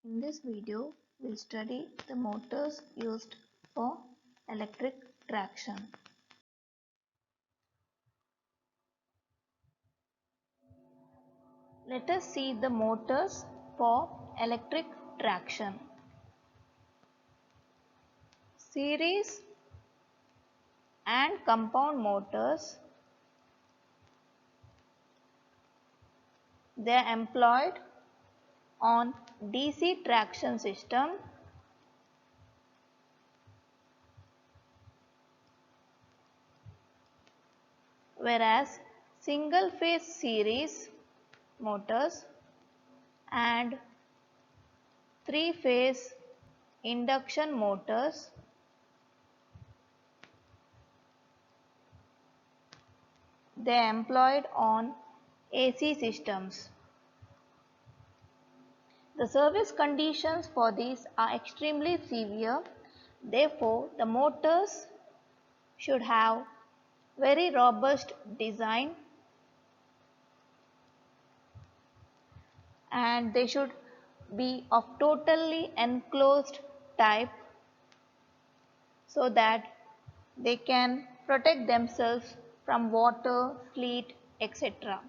In this video, we'll study the motors used for electric traction. Let us see the motors for electric traction. Series and compound motors, they are employed on DC traction system, whereas single phase series motors and three phase induction motors they are employed on AC systems. The service conditions for these are extremely severe. Therefore, the motors should have very robust design and they should be of totally enclosed type so that they can protect themselves from water, sleet, etc.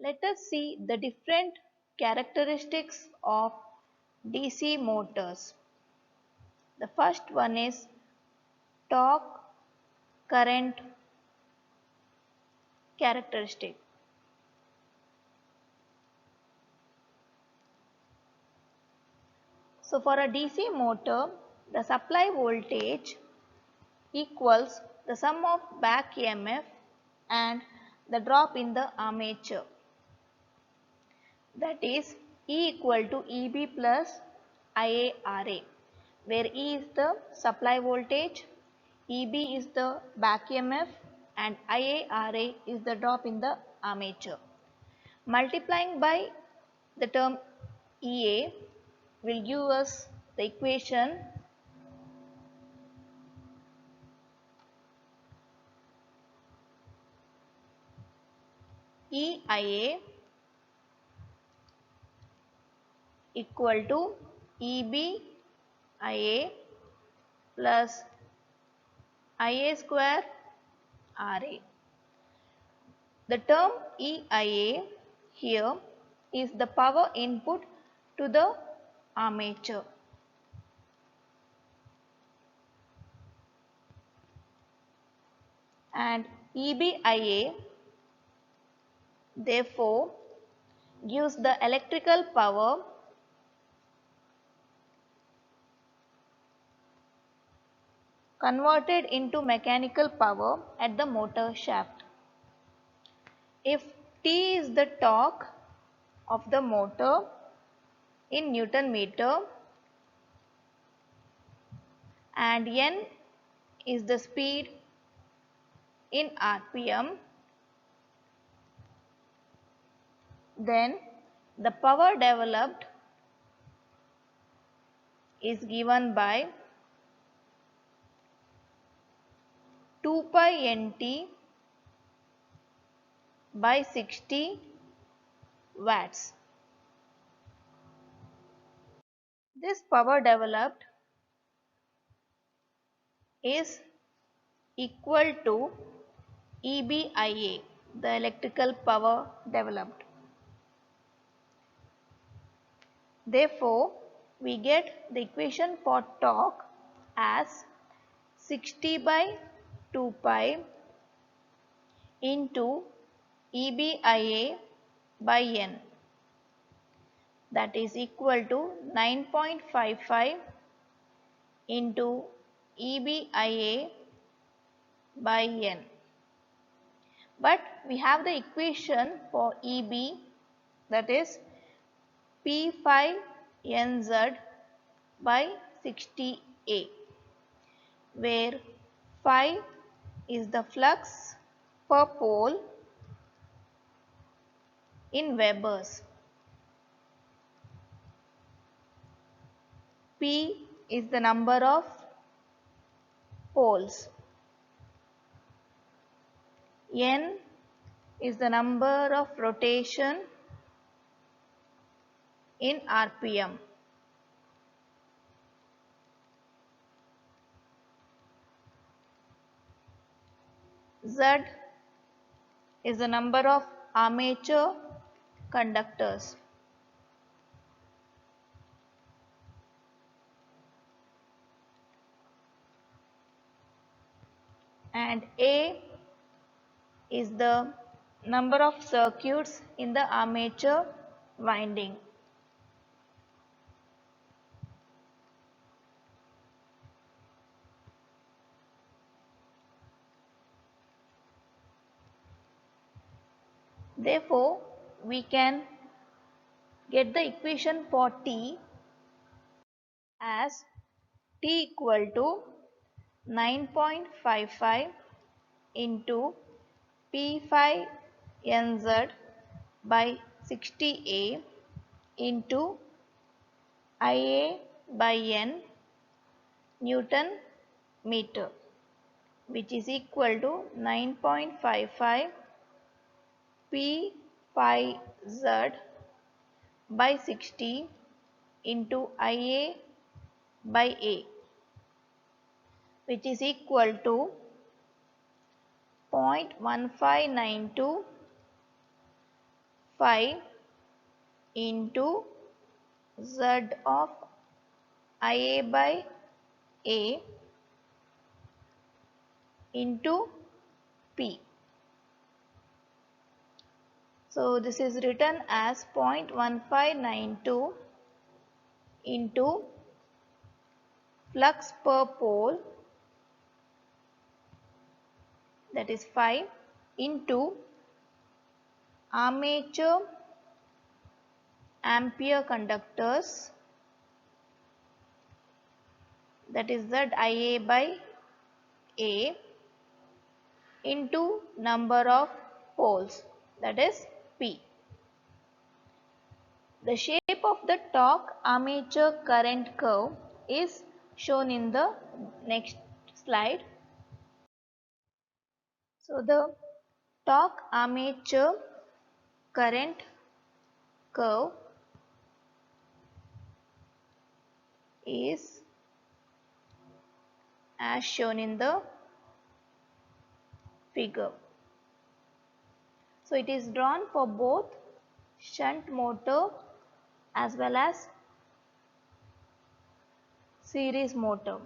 Let us see the different characteristics of DC motors. The first one is torque current characteristic. So for a DC motor, the supply voltage equals the sum of back EMF and the drop in the armature. That is E equal to EB plus IaRa, where E is the supply voltage, EB is the back EMF and IaRa is the drop in the armature. Multiplying by the term EA will give us the equation EIA equal to EBIA plus IA square RA. The term EIA here is the power input to the armature. And EBIA therefore gives the electrical power converted into mechanical power at the motor shaft. If T is the torque of the motor in Newton meter and N is the speed in RPM, then the power developed is given by 2 pi Nt by 60 watts. This power developed is equal to EBIA, the electrical power developed. Therefore, we get the equation for torque as 60 by 2 pi into EBIA by N, that is equal to 9.55 into EBIA by N. But we have the equation for EB, that is P5 NZ by 60A, where phi is the flux per pole in Webers. P is the number of poles. N is the number of rotation in RPM. Z is the number of armature conductors. And A is the number of circuits in the armature winding. Therefore, we can get the equation for T as T equal to 9.55 into P5 NZ by 60A into IA by N Newton meter, which is equal to 9.55 P5Z by 60 into IA by A, which is equal to 0.15925 into Z of IA by A into P. So this is written as 0.1592 into flux per pole, that is 5, into armature ampere conductors, that is ZIA by A, into number of poles, that is P. The shape of the torque armature current curve is shown in the next slide. So the torque armature current curve is as shown in the figure. So it is drawn for both shunt motor as well as series motor.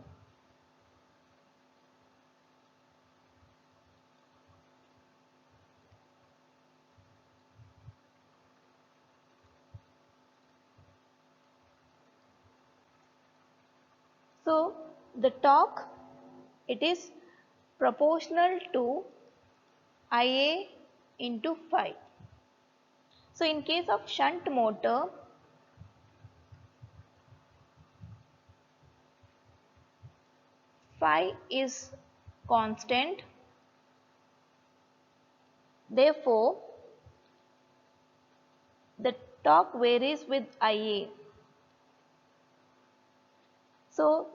So the torque, it is proportional to Ia into phi. So in case of shunt motor, phi is constant. Therefore, the torque varies with Ia. So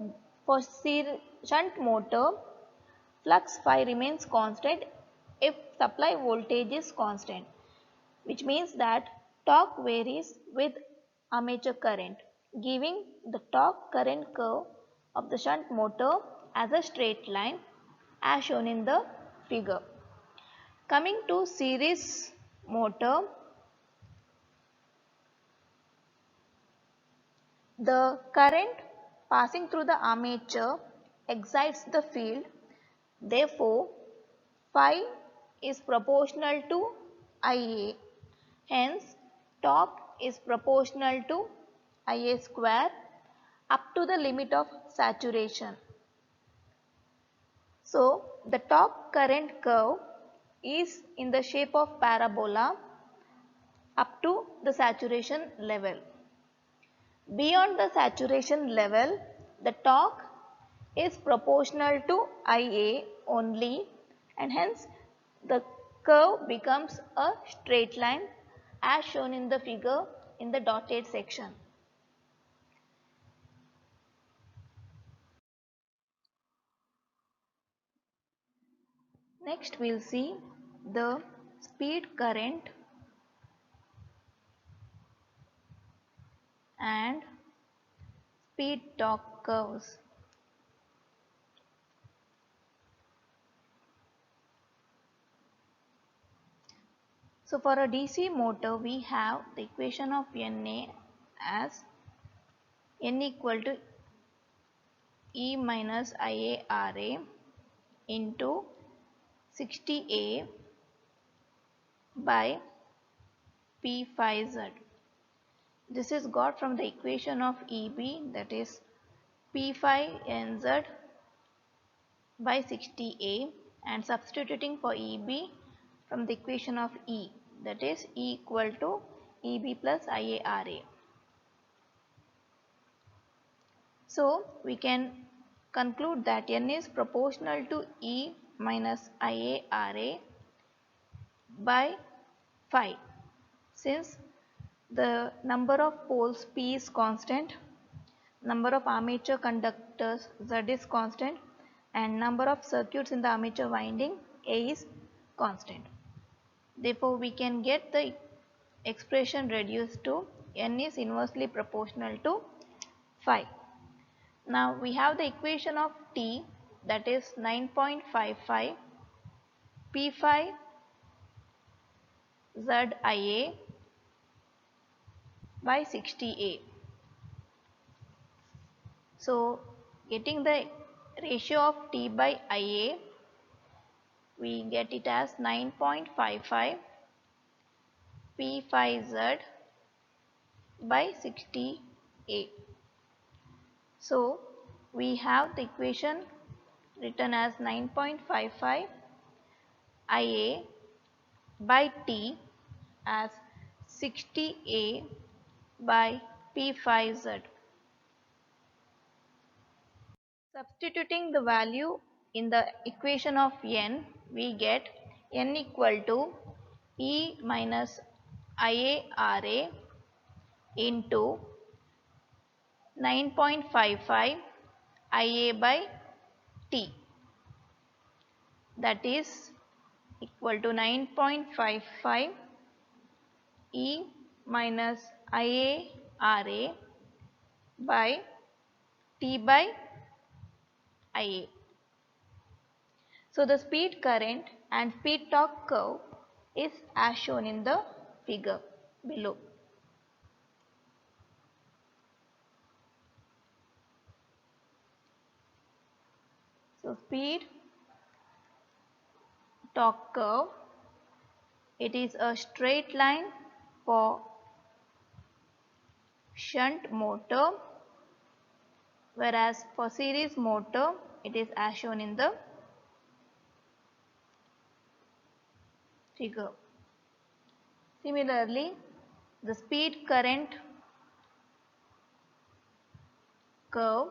for shunt motor, flux phi remains constant if supply voltage is constant, which means that torque varies with armature current, giving the torque current curve of the shunt motor as a straight line as shown in the figure. Coming to series motor, the current passing through the armature excites the field. Therefore, phi is proportional to Ia. Hence, torque is proportional to Ia square up to the limit of saturation. So, the torque current curve is in the shape of parabola up to the saturation level. Beyond the saturation level, the torque is proportional to Ia only, and hence the curve becomes a straight line as shown in the figure in the dotted section. Next we will see the speed current and speed torque curves. So for a DC motor, we have the equation of Na as N equal to E minus IaRa into 60A by P phi Z. This is got from the equation of EB, that is P phi NZ by 60A, and substituting for EB from the equation of E, that is E equal to EB plus IaRa. So we can conclude that N is proportional to E minus IaRa by phi, since the number of poles P is constant, number of armature conductors Z is constant, and number of circuits in the armature winding A is constant. Therefore, we can get the expression reduced to N is inversely proportional to phi. Now we have the equation of T, that is 9.55 P phi ZIa by 60A. So getting the ratio of T by Ia, we get it as 9.55 P phi Z by 60A. So we have the equation written as 9.55 Ia by T as 60A by P phi Z. Substituting the value in the equation of N, we get N equal to E minus IaRa into 9.55 Ia by T, that is equal to 9.55 E minus IaRa by T by Ia. So the speed current and speed torque curve is as shown in the figure below. So speed torque curve, it is a straight line for shunt motor, whereas for series motor it is as shown in the figure. Similarly, the speed current curve,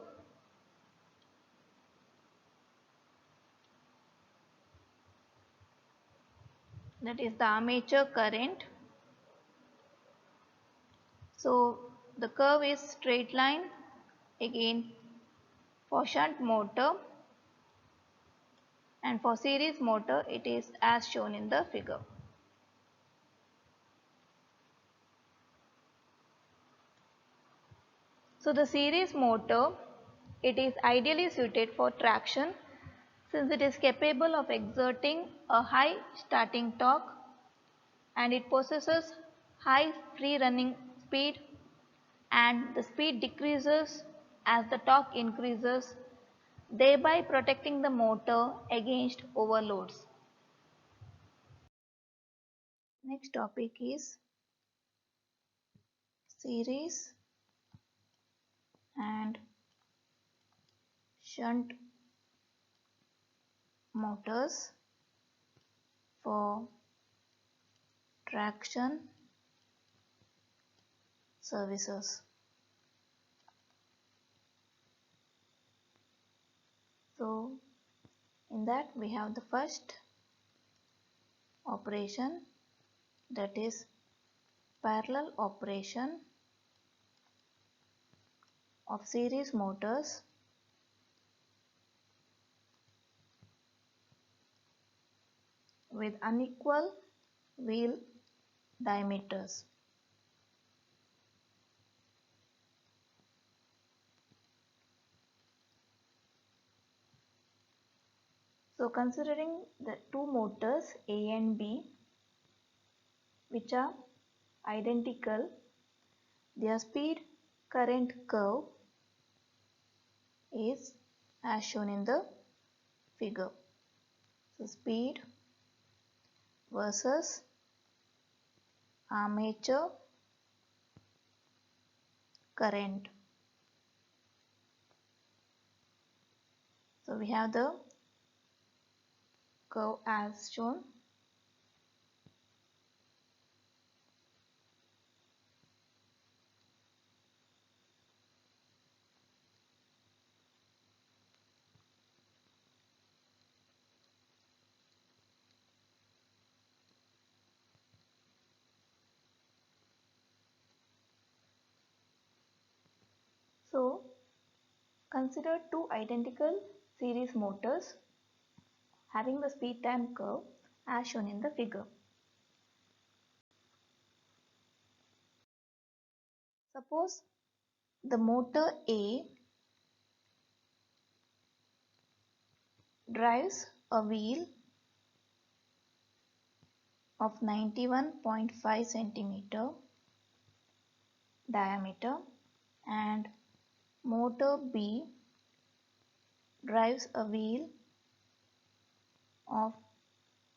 that is the armature current. So the curve is straight line again for shunt motor, and for series motor it is as shown in the figure. So the series motor, it is ideally suited for traction since it is capable of exerting a high starting torque and it possesses high free running speed, and the speed decreases as the torque increases, thereby protecting the motor against overloads. Next topic is series and shunt motors for traction services. So in that we have the first operation, that is parallel operation of series motors with unequal wheel diameters. So considering the two motors A and B which are identical, their speed current curve is as shown in the figure. So speed versus armature current. So we have the curve as shown. So consider two identical series motors having the speed time curve as shown in the figure. Suppose the motor A drives a wheel of 91.5 centimeter diameter and motor B drives a wheel of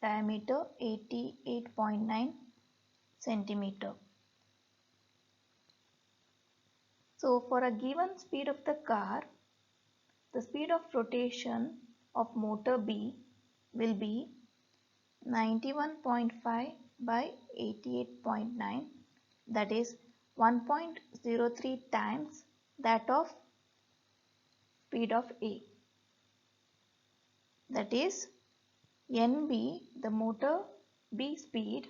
diameter 88.9 centimeter. So for a given speed of the car, the speed of rotation of motor B will be 91.5 by 88.9, that is 1.03 times that of speed of A. That is NB, the motor B speed,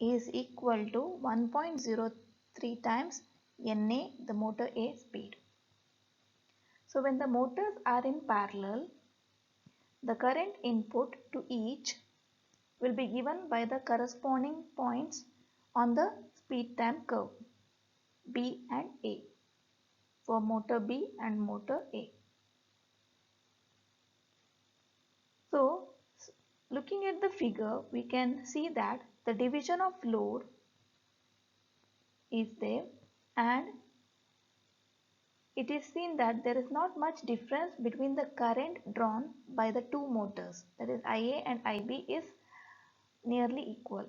is equal to 1.03 times NA, the motor A speed. So when the motors are in parallel, the current input to each will be given by the corresponding points on the speed time curve B and A for motor B and motor A. So looking at the figure, we can see that the division of load is there and it is seen that there is not much difference between the current drawn by the two motors, that is IA and IB is nearly equal.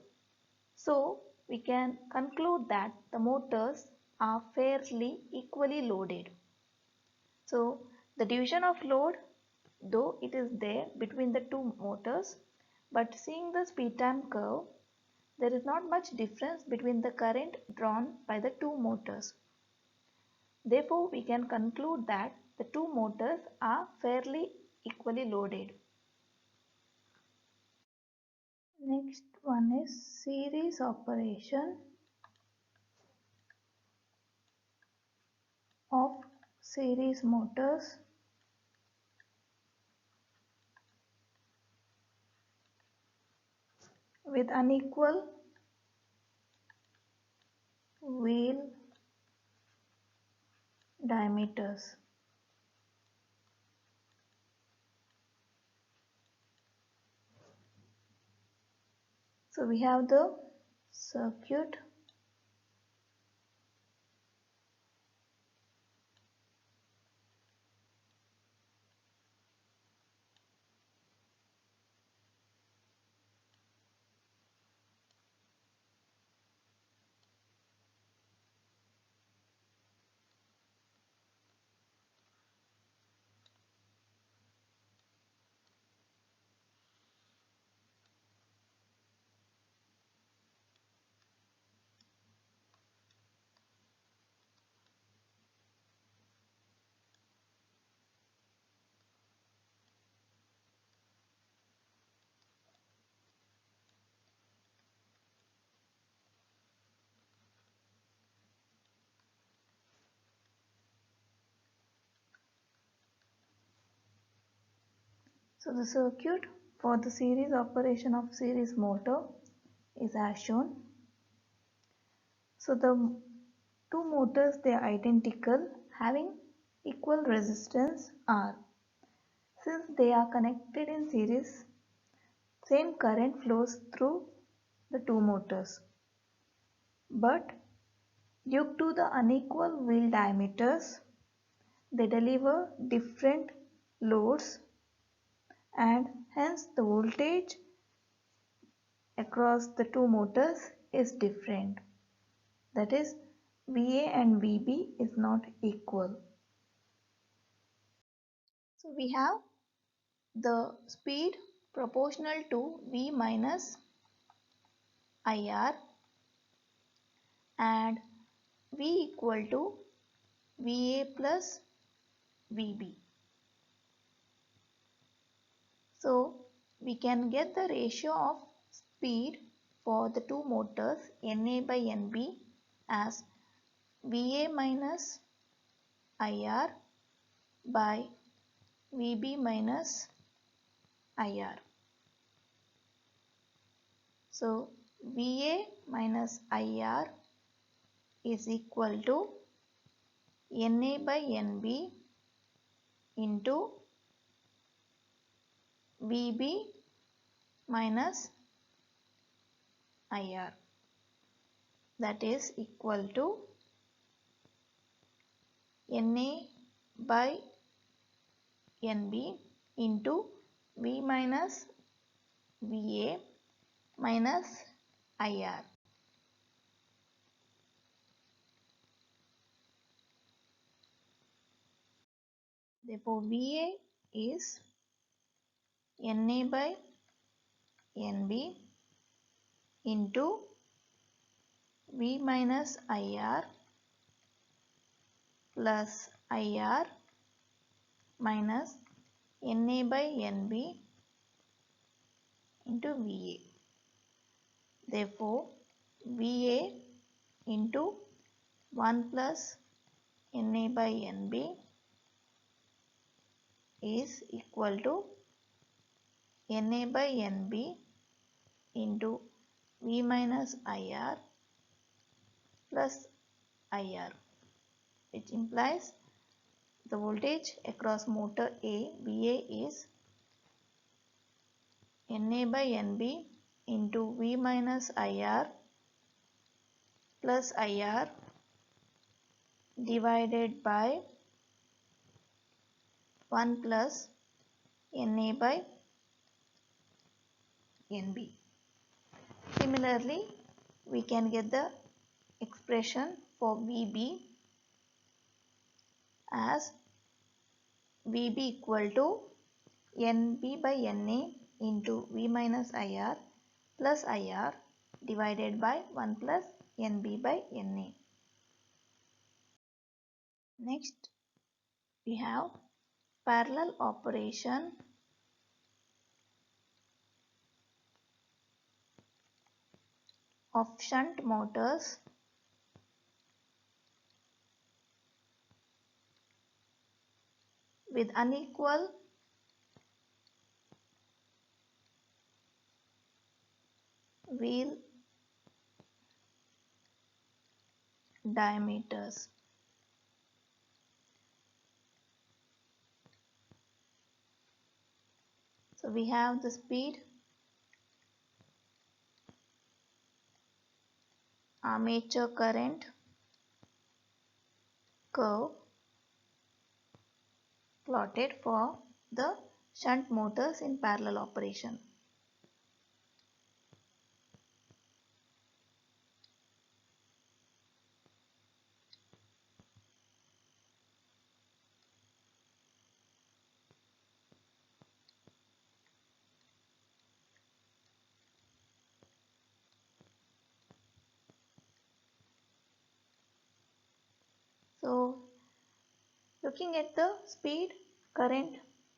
So we can conclude that the motors are fairly equally loaded. So the division of load, though it is there between the two motors, but seeing the speed time curve, there is not much difference between the current drawn by the two motors. Therefore, we can conclude that the two motors are fairly equally loaded. Next one is series operation of series motors with unequal wheel diameters. So we have the circuit. So the circuit for the series operation of series motor is as shown. So the two motors, they are identical, having equal resistance R. Since they are connected in series, same current flows through the two motors. But due to the unequal wheel diameters, they deliver different loads and hence the voltage across the two motors is different. That is, VA and VB is not equal. So we have the speed proportional to V minus IR and V equal to VA plus VB. So we can get the ratio of speed for the two motors NA by NB as VA minus IR by VB minus IR. So VA minus IR is equal to NA by NB into VB minus IR, that is equal to NA by NB into V minus VA minus IR. Therefore, VA is NA by NB into V minus IR plus IR minus NA by NB into VA. Therefore, VA into 1 plus NA by NB is equal to NA by NB into V minus IR plus IR, which implies the voltage across motor A, VA is NA by NB into V minus IR plus IR divided by 1 plus NA by NB. Similarly, we can get the expression for VB as VB equal to NB by NA into V minus IR plus IR divided by 1 plus NB by NA. Next, we have parallel operation of shunt motors with unequal wheel diameters. So we have the speed, armature current curve plotted for the shunt motors in parallel operation. So looking at the speed current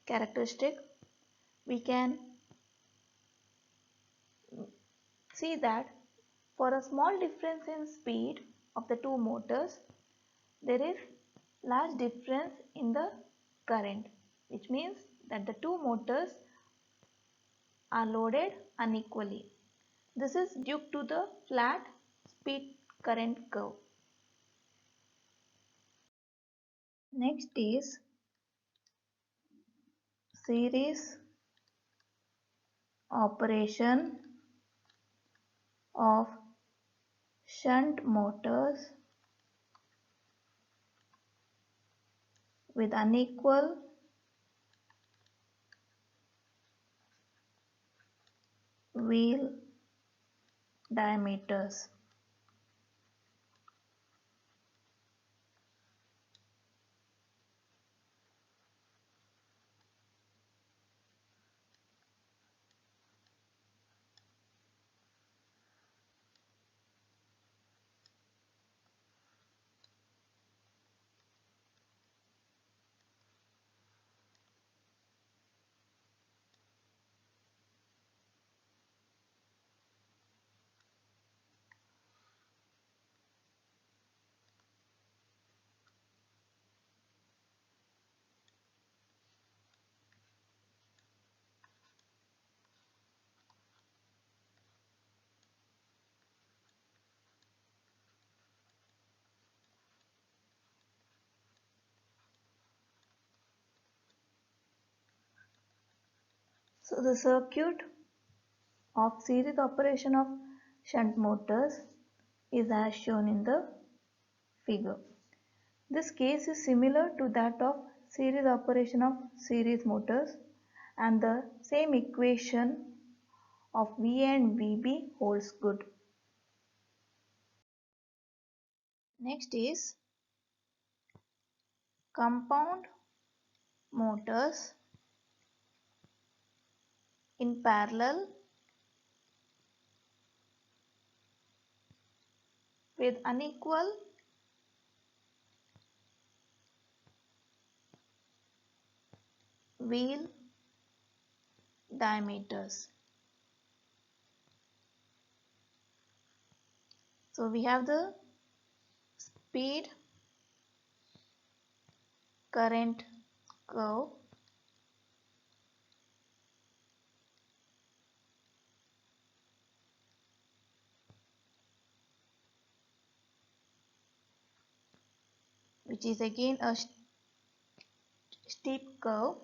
characteristic, we can see that for a small difference in speed of the two motors, there is large difference in the current, which means that the two motors are loaded unequally. This is due to the flat speed current curve. Next is series operation of shunt motors with unequal wheel diameters. So the circuit of series operation of shunt motors is as shown in the figure. This case is similar to that of series operation of series motors, and the same equation of VA and VB holds good. Next is compound motors in parallel with unequal wheel diameters. So we have the speed current curve, which is again a steep curve.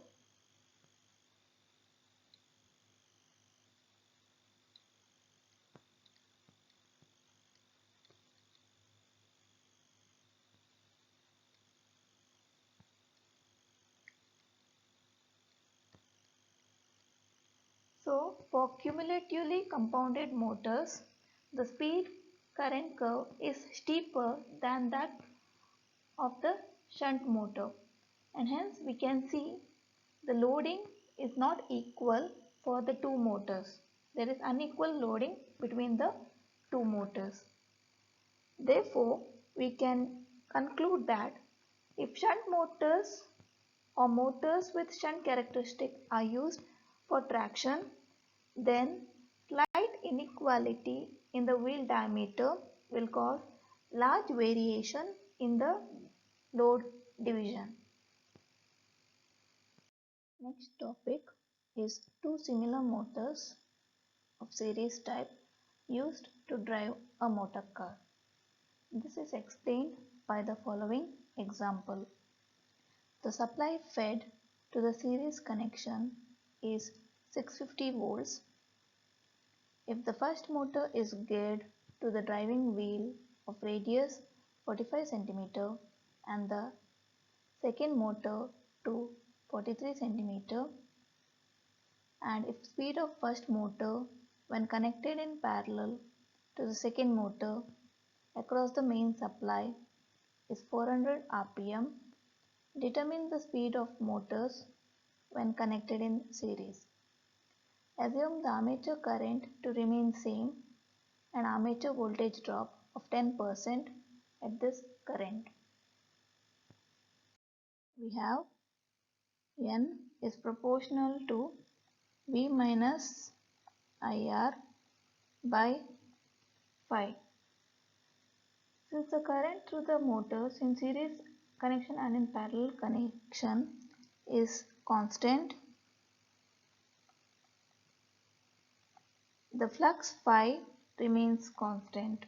So for cumulatively compounded motors, the speed current curve is steeper than that of the shunt motor, and hence we can see the loading is not equal for the two motors. There is unequal loading between the two motors. Therefore, we can conclude that if shunt motors or motors with shunt characteristic are used for traction, then slight inequality in the wheel diameter will cause large variation in the load division. Next topic is two similar motors of series type used to drive a motor car. This is explained by the following example. The supply fed to the series connection is 650 volts. If the first motor is geared to the driving wheel of radius 45 cm and the second motor to 43 cm, and if speed of first motor when connected in parallel to the second motor across the main supply is 400 rpm, determine the speed of motors when connected in series. Assume the armature current to remain same and armature voltage drop of 10% at this current. We have N is proportional to V minus IR by phi. Since the current through the motors in series connection and in parallel connection is constant, the flux phi remains constant.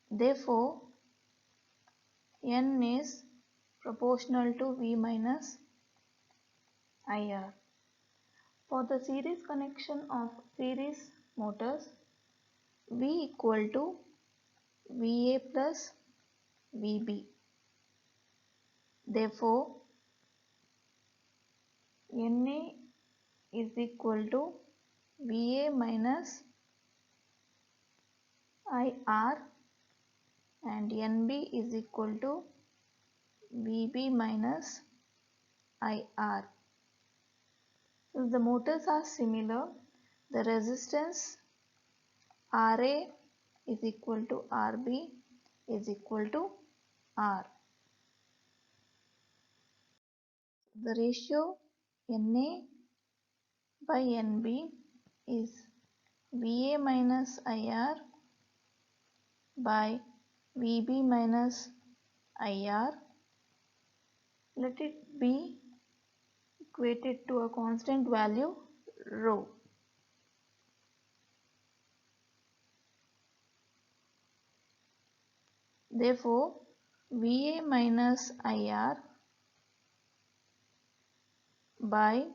Therefore, N is proportional to V minus IR. For the series connection of series motors, V equal to VA plus VB. Therefore, NA is equal to VA minus IR and NB is equal to VB minus IR. Since the motors are similar, the resistance RA is equal to RB is equal to R. The ratio NA by NB is VA minus IR by VB minus IR. Let it be equated to a constant value rho. Therefore, VA minus IR by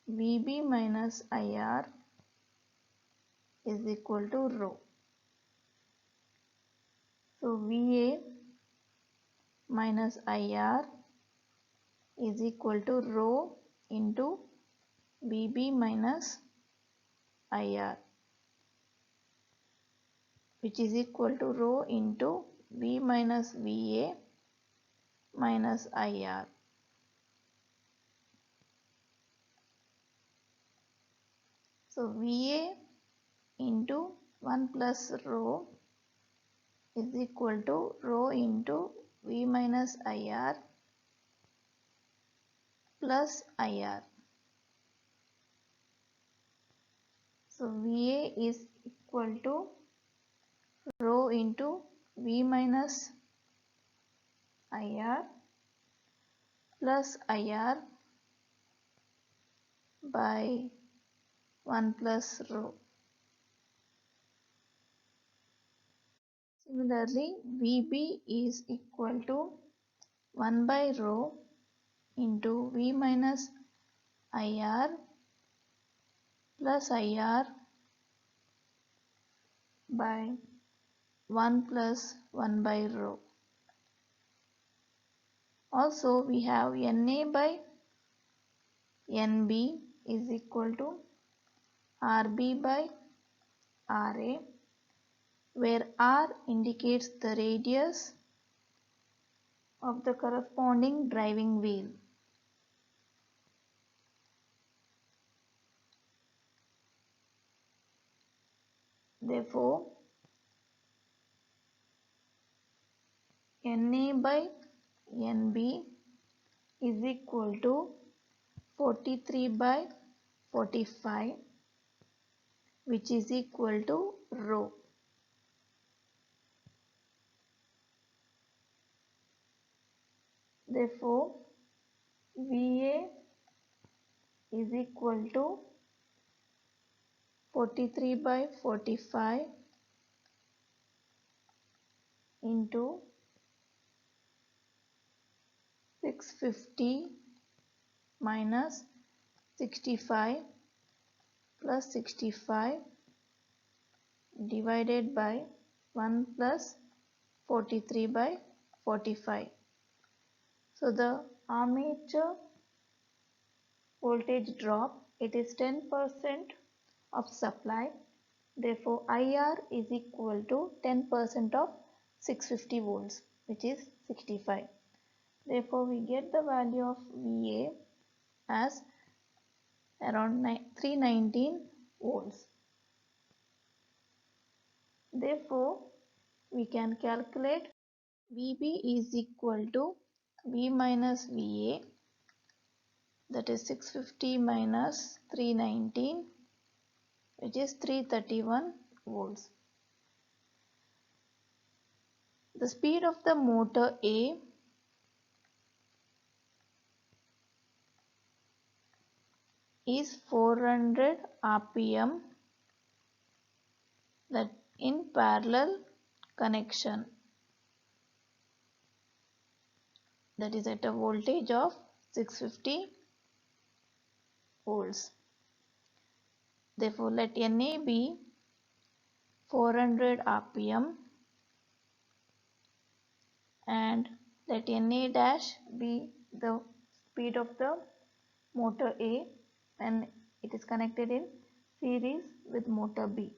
VB minus IR is equal to rho. So, VA minus IR is equal to rho into VB minus IR, which is equal to rho into V minus VA minus IR. So, VA into 1 plus rho is equal to rho into V minus IR plus IR. So, VA is equal to rho into V minus IR plus IR by 1 plus rho. Similarly, VB is equal to 1 by rho into V minus IR plus IR by 1 plus 1 by rho. Also, we have NA by NB is equal to RB by RA, where R indicates the radius of the corresponding driving wheel. Therefore, NA by NB is equal to 43 by 45, which is equal to rho. Therefore, VA is equal to 43 by 45 into 650 minus 65 plus 65 divided by 1 plus 43 by 45. So the armature voltage drop, it is 10% of supply. Therefore, IR is equal to 10% of 650 volts, which is 65. Therefore, we get the value of VA as around 319 volts. Therefore, we can calculate VB is equal to V minus VA, that is 650 minus 319, which is 331 volts. The speed of the motor A is 400 RPM, that in parallel connection. that is at a voltage of 650 volts. Therefore, let NA be 400 RPM and let NA dash be the speed of the motor A when it is connected in series with motor B.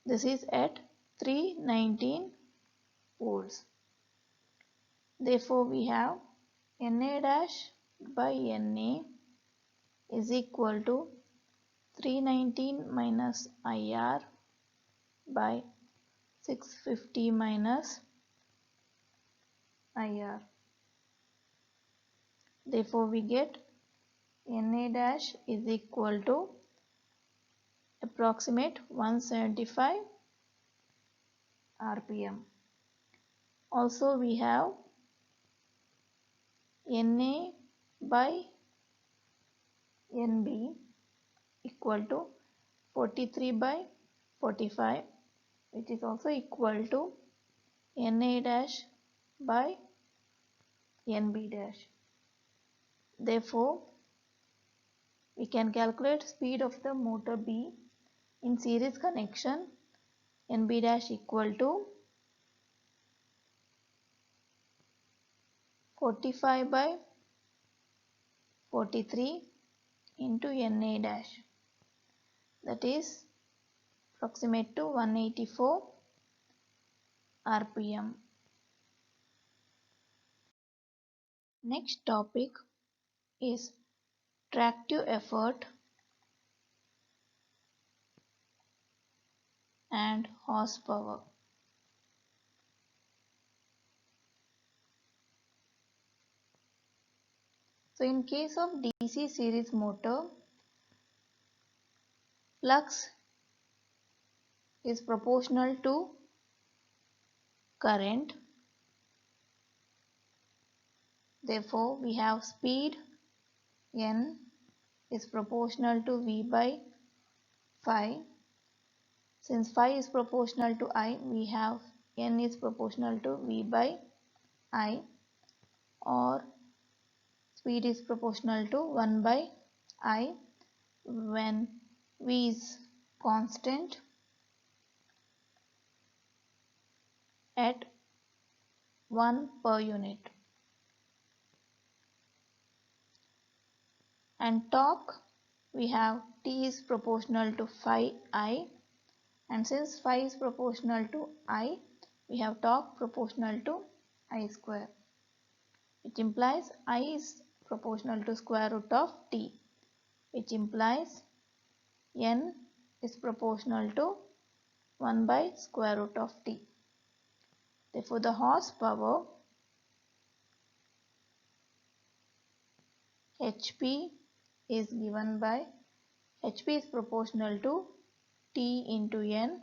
This is at 319 volts. Therefore, we have NA dash by NA is equal to 319 minus IR by 650 minus IR. Therefore, we get NA dash is equal to approximate 175 RPM. Also, we have NA by NB equal to 43 by 45, which is also equal to NA dash by NB dash. Therefore, we can calculate speed of the motor B in series connection. NB dash equal to 45 by 43 into NA dash, that is approximate to 184 RPM. Next topic is tractive effort and horsepower. So in case of DC series motor, flux is proportional to current. Therefore, we have speed N is proportional to V by phi. Since phi is proportional to I, we have N is proportional to V by I, or speed is proportional to 1 by I when V is constant at 1 per unit. And torque, we have T is proportional to phi I, and since phi is proportional to I, we have torque proportional to I square, which implies I is proportional to square root of T, which implies N is proportional to 1 by square root of T. Therefore, the horsepower HP is given by HP is proportional to T into N,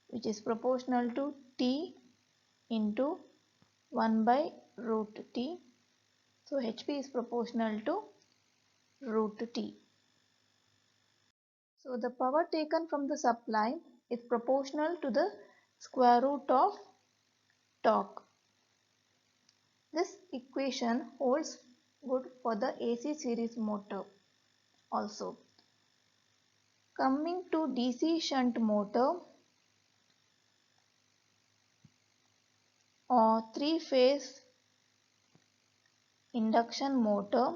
which is proportional to T into 1 by root T. So HP is proportional to root T. So the power taken from the supply is proportional to the square root of torque. This equation holds good for the AC series motor also. Coming to DC shunt motor or three-phase induction motor,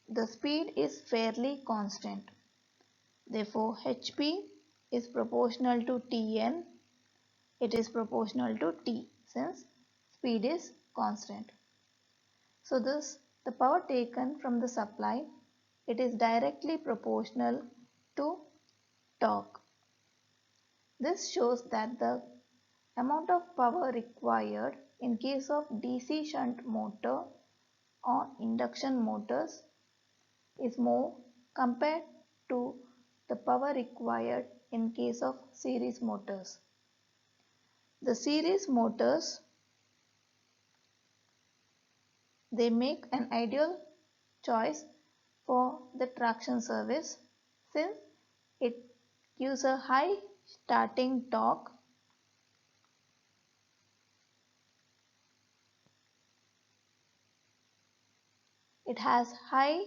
the speed is fairly constant. Therefore, HP is proportional to Tn. It is proportional to T since speed is constant. So the power taken from the supply, it is directly proportional to torque. This shows that the amount of power required in case of DC shunt motor or induction motors is more compared to the power required in case of series motors. The series motors, they make an ideal choice for the traction service since it gives a high starting torque. It has high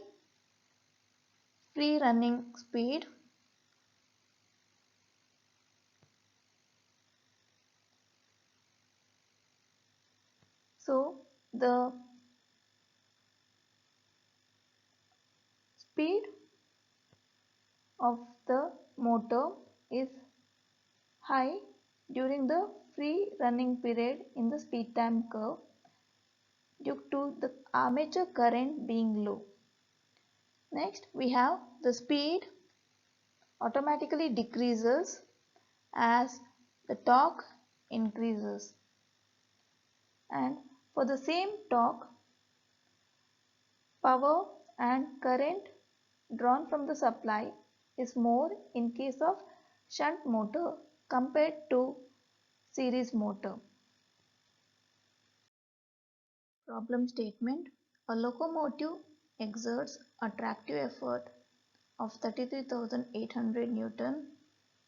free running speed. So the speed of the motor is high during the free running period in the speed time curve due to the armature current being low. Next, we have the speed automatically decreases as the torque increases, and for the same torque, power and current drawn from the supply is more in case of shunt motor compared to series motor. Problem statement: a locomotive exerts a tractive effort of 33,800 Newton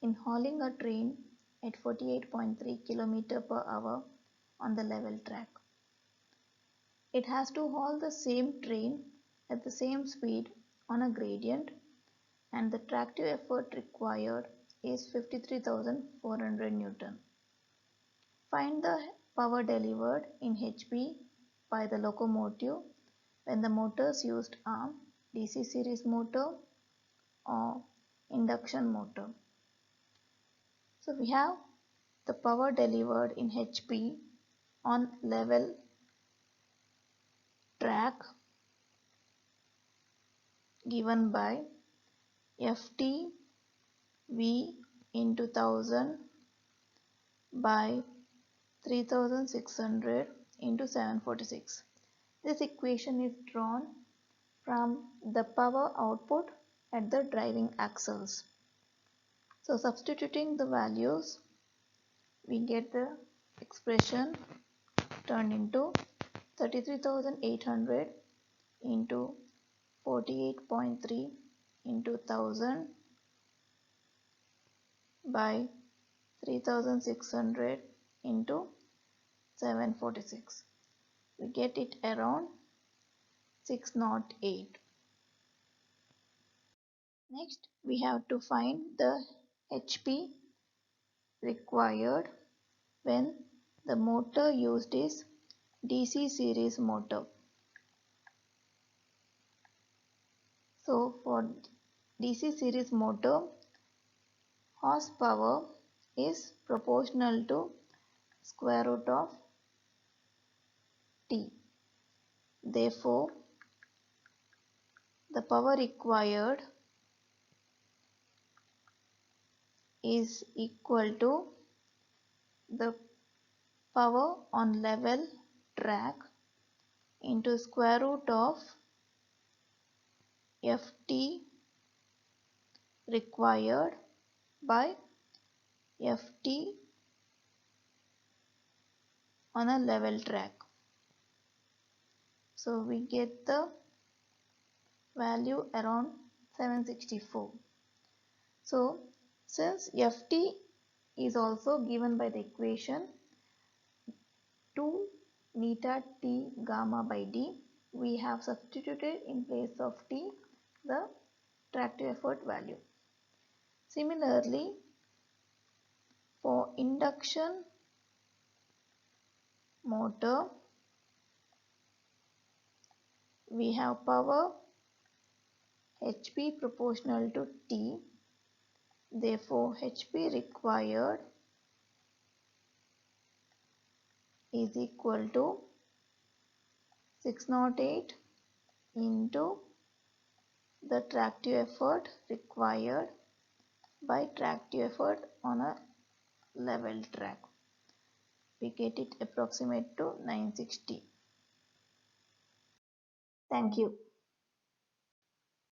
in hauling a train at 48.3 km per hour on the level track. It has to haul the same train at the same speed on a gradient, and the tractive effort required is 53,400 Newton. Find the power delivered in HP by the locomotive when the motors used are DC series motor or induction motor. So we have the power delivered in HP on level track given by Ft V into 1000 by 3600 into 746. This equation is drawn from the power output at the driving axles. So substituting the values, we get the expression turned into 33,800 into 48.3 into 1000 by 3600 into 746. We get it around 608. Next, we have to find the HP required when the motor used is DC series motor. So for DC series motor, horsepower is proportional to square root of T. Therefore, the power required is equal to the power on level track into square root of Ft required by Ft on a level track. So we get the value around 764. So since Ft is also given by the equation 2 neta T gamma by D, we have substituted in place of T the tractive effort value. Similarly, for induction motor, we have power HP proportional to T. Therefore, HP required is equal to 608 into the tractive effort required by tractive effort on a level track. We get it approximate to 960. Thank you.